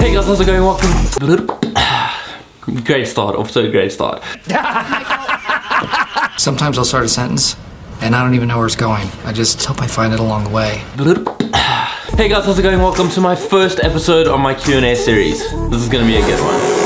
Hey guys, how's it going? Welcome. Great start, off to a great start. Sometimes I'll start a sentence and I don't even know where it's going. I just hope I find it along the way. Hey guys, how's it going? Welcome to my first episode of my Q&A series. This is gonna be a good one.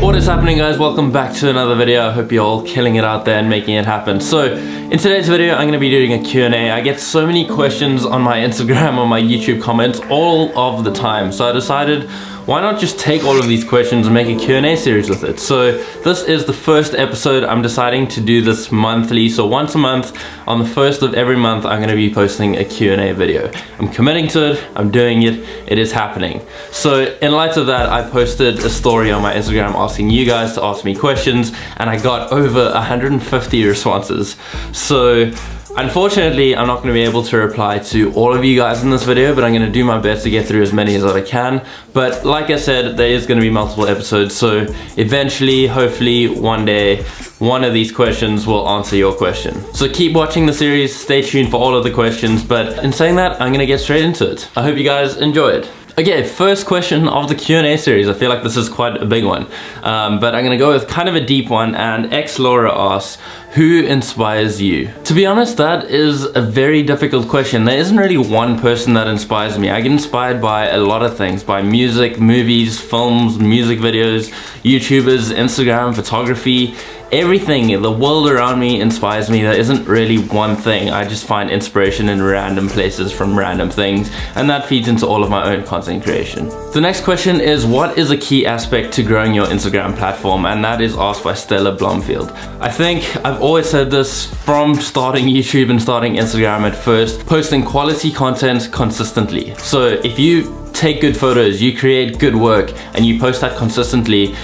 What is happening, guys? Welcome back to another video. I hope you're all killing it out there and making it happen. So in today's video, I'm going to be doing a Q&A. I get so many questions on my Instagram or my YouTube comments all of the time. So I decided, why not just take all of these questions and make a Q&A series with it? So this is the first episode. I'm deciding to do this monthly. So once a month, on the first of every month, I'm going to be posting a Q&A video. I'm committing to it. I'm doing it. It is happening. So in light of that, I posted a story on my Instagram asking you guys to ask me questions, and I got over 150 responses. So unfortunately, I'm not going to be able to reply to all of you guys in this video, but I'm going to do my best to get through as many as I can. But like I said, there is going to be multiple episodes, so eventually, hopefully, one day, one of these questions will answer your question. So keep watching the series, stay tuned for all of the questions, but in saying that, I'm going to get straight into it. I hope you guys enjoy it. Okay, first question of the Q&A series. I feel like this is quite a big one, but I'm gonna go with kind of a deep one. And Laura asks, who inspires you? To be honest, that is a very difficult question. There isn't really one person that inspires me. I get inspired by a lot of things, by music, movies, films, music videos, YouTubers, Instagram, photography. Everything, the world around me inspires me. There isn't really one thing. I just find inspiration in random places from random things, and that feeds into all of my own content creation. The next question is, what is a key aspect to growing your Instagram platform? And that is asked by Stella Blomfield. I think I've always said this from starting YouTube and starting Instagram at first, posting quality content consistently. So if you take good photos, you create good work, and you post that consistently,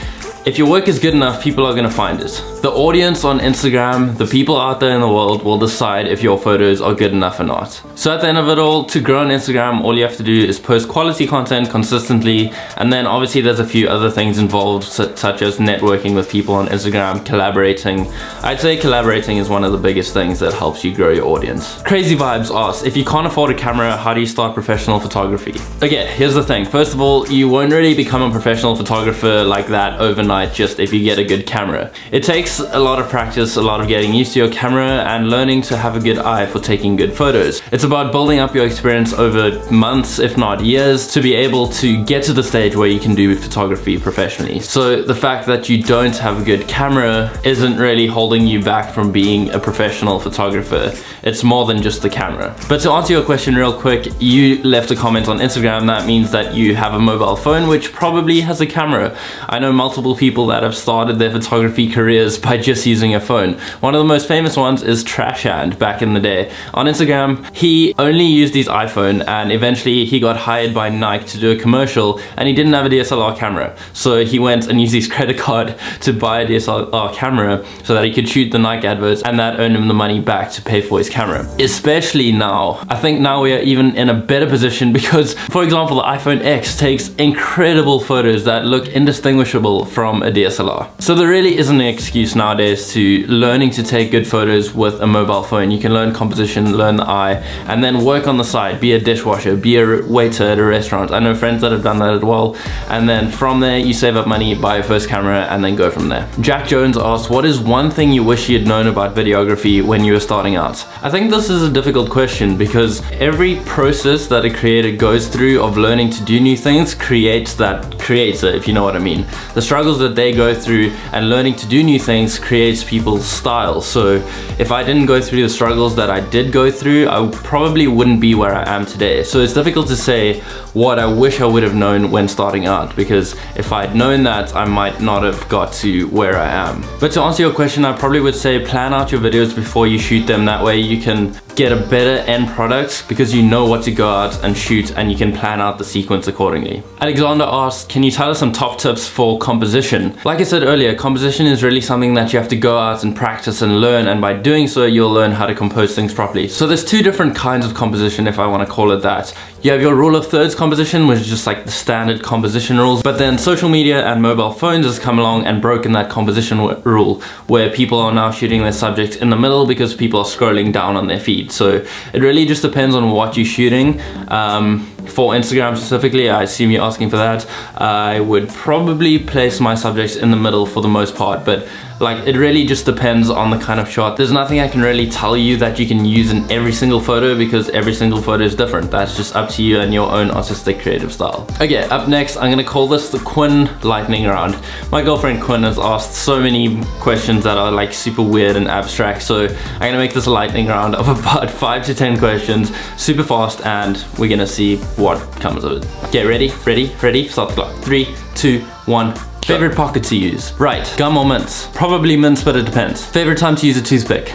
if your work is good enough, people are gonna find it. The audience on Instagram, the people out there in the world will decide if your photos are good enough or not. So at the end of it all, to grow on Instagram, all you have to do is post quality content consistently, and then obviously there's a few other things involved, such as networking with people on Instagram, collaborating. I'd say collaborating is one of the biggest things that helps you grow your audience. Crazy Vibes asks, if you can't afford a camera, how do you start professional photography? Okay, here's the thing. First of all, you won't really become a professional photographer like that overnight, just if you get a good camera. It takes a lot of practice, a lot of getting used to your camera and learning to have a good eye for taking good photos. It's about building up your experience over months, if not years, to be able to get to the stage where you can do photography professionally. So the fact that you don't have a good camera isn't really holding you back from being a professional photographer. It's more than just the camera. But to answer your question real quick, you left a comment on Instagram. That means that you have a mobile phone which probably has a camera. I know multiple people that have started their photography careers by just using a phone. One of the most famous ones is Trashhand back in the day. On Instagram, he only used his iPhone, and eventually he got hired by Nike to do a commercial, and he didn't have a DSLR camera. So he went and used his credit card to buy a DSLR camera so that he could shoot the Nike adverts, and that earned him the money back to pay for his camera. Especially now. I think now we are even in a better position because, for example, the iPhone X takes incredible photos that look indistinguishable from a DSLR. So there really isn't an excuse nowadays to learning to take good photos with a mobile phone. You can learn composition, learn the eye, and then work on the side. Be a dishwasher, be a waiter at a restaurant. I know friends that have done that as well. And then from there, you save up money, buy your first camera, and then go from there. Jack Jones asks, what is one thing you wish you'd known about videography when you were starting out? I think this is a difficult question because every process that a creator goes through of learning to do new things creates that creator, if you know what I mean. The struggles that they go through and learning to do new things creates people's style. So if I didn't go through the struggles that I did go through, I probably wouldn't be where I am today. So it's difficult to say what I wish I would have known when starting out, because if I'd known that, I might not have got to where I am. But to answer your question, I probably would say plan out your videos before you shoot them. That way you can get a better end product because you know what to go out and shoot, and you can plan out the sequence accordingly. Alexander asks, can you tell us some top tips for composition? Like I said earlier, composition is really something that you have to go out and practice and learn, and by doing so you'll learn how to compose things properly. So there's two different kinds of composition, if I want to call it that. You have your rule of thirds composition, which is just like the standard composition rules. But then social media and mobile phones has come along and broken that composition rule, where people are now shooting their subjects in the middle because people are scrolling down on their feed. So it really just depends on what you're shooting. For Instagram specifically, I assume you're asking for that, I would probably place my subjects in the middle for the most part, but like it really just depends on the kind of shot. There's nothing I can really tell you that you can use in every single photo because every single photo is different. That's just up to you and your own artistic creative style. Okay, up next, I'm gonna call this the Quinn lightning round. My girlfriend Quinn has asked so many questions that are like super weird and abstract, so I'm gonna make this a lightning round of about 5 to 10 questions, super fast, and we're gonna see what comes of it. Get ready, ready, start the clock. 3, 2, 1. Favorite pocket to use? Right, gum or mints? Probably mints, but it depends. Favorite time to use a toothpick?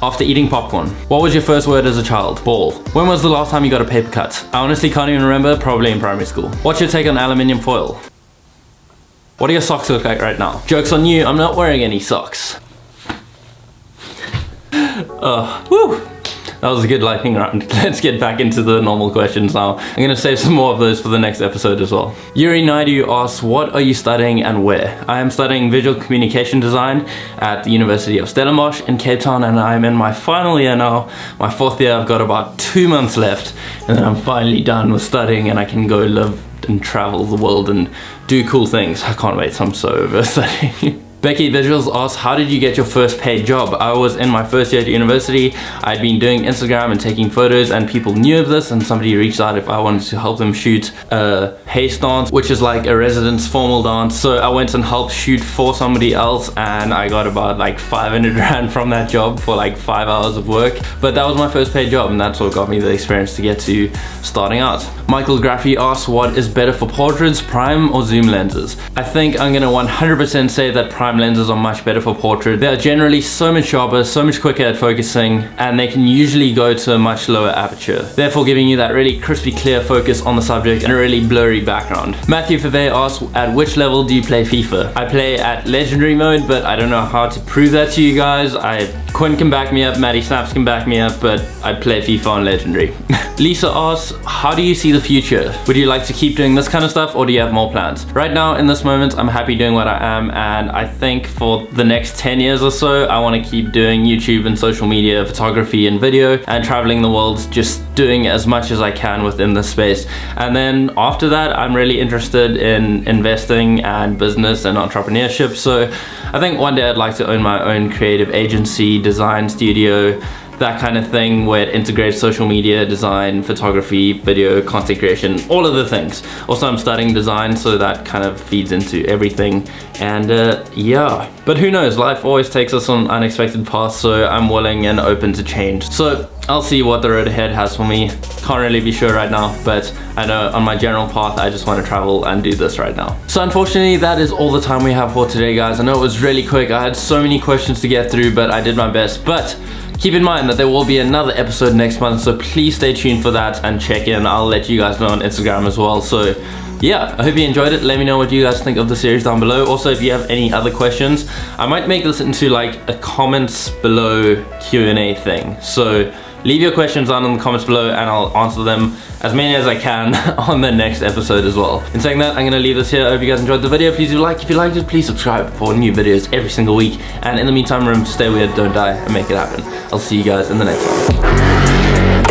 After eating popcorn. What was your first word as a child? Ball. When was the last time you got a paper cut? I honestly can't even remember, probably in primary school. What's your take on aluminium foil? What do your socks look like right now? Joke's on you, I'm not wearing any socks. Woo! That was a good lightning round. Let's get back into the normal questions now. I'm gonna save some more of those for the next episode as well. Yuri Naidu asks, what are you studying and where? I am studying visual communication design at the University of Stellenbosch in Cape Town, and I'm in my final year now. My 4th year, I've got about 2 months left, and then I'm finally done with studying and I can go live and travel the world and do cool things. I can't wait, I'm so over studying. Becky Visuals asks, how did you get your first paid job? I was in my first year at university. I'd been doing Instagram and taking photos, and people knew of this, and somebody reached out if I wanted to help them shoot a haze dance, which is like a residence formal dance. So I went and helped shoot for somebody else, and I got about like 500 rand from that job for like 5 hours of work. But that was my first paid job, and that's what got me the experience to get to starting out. Michael Graffy asks, what is better for portraits, prime or zoom lenses? I think I'm gonna 100% say that prime lenses are much better for portrait. They are generally so much sharper, so much quicker at focusing, and they can usually go to a much lower aperture, therefore giving you that really crispy clear focus on the subject and a really blurry background. Matthew Fave asks, at which level do you play FIFA? I play at legendary mode, but I don't know how to prove that to you guys. Quinn can back me up, Maddie Snaps can back me up, but I play FIFA on legendary. Lisa asks, how do you see the future? Would you like to keep doing this kind of stuff, or do you have more plans? Right now, in this moment, I'm happy doing what I am, and I think for the next 10 years or so, I want to keep doing YouTube and social media, photography and video, and traveling the world, just doing as much as I can within this space. And then after that, I'm really interested in investing and business and entrepreneurship. So I think one day I'd like to own my own creative agency, design studio, that kind of thing, where it integrates social media, design, photography, video, content creation, all of the things. Also, I'm studying design, so that kind of feeds into everything. And yeah, but who knows, life always takes us on unexpected paths, so I'm willing and open to change. So I'll see what the road ahead has for me. Can't really be sure right now, but I know on my general path, I just want to travel and do this right now. So unfortunately, that is all the time we have for today, guys. I know it was really quick. I had so many questions to get through, but I did my best. But keep in mind that there will be another episode next month, so please stay tuned for that and check in. I'll let you guys know on Instagram as well. So yeah, I hope you enjoyed it. Let me know what you guys think of the series down below. Also, if you have any other questions, I might make this into like a comments below Q&A thing. So leave your questions down in the comments below and I'll answer them as many as I can on the next episode as well. In saying that, I'm gonna leave this here. I hope you guys enjoyed the video. Please do like if you liked it. Please subscribe for new videos every single week. And in the meantime, remember to stay weird, don't die, and make it happen. I'll see you guys in the next one.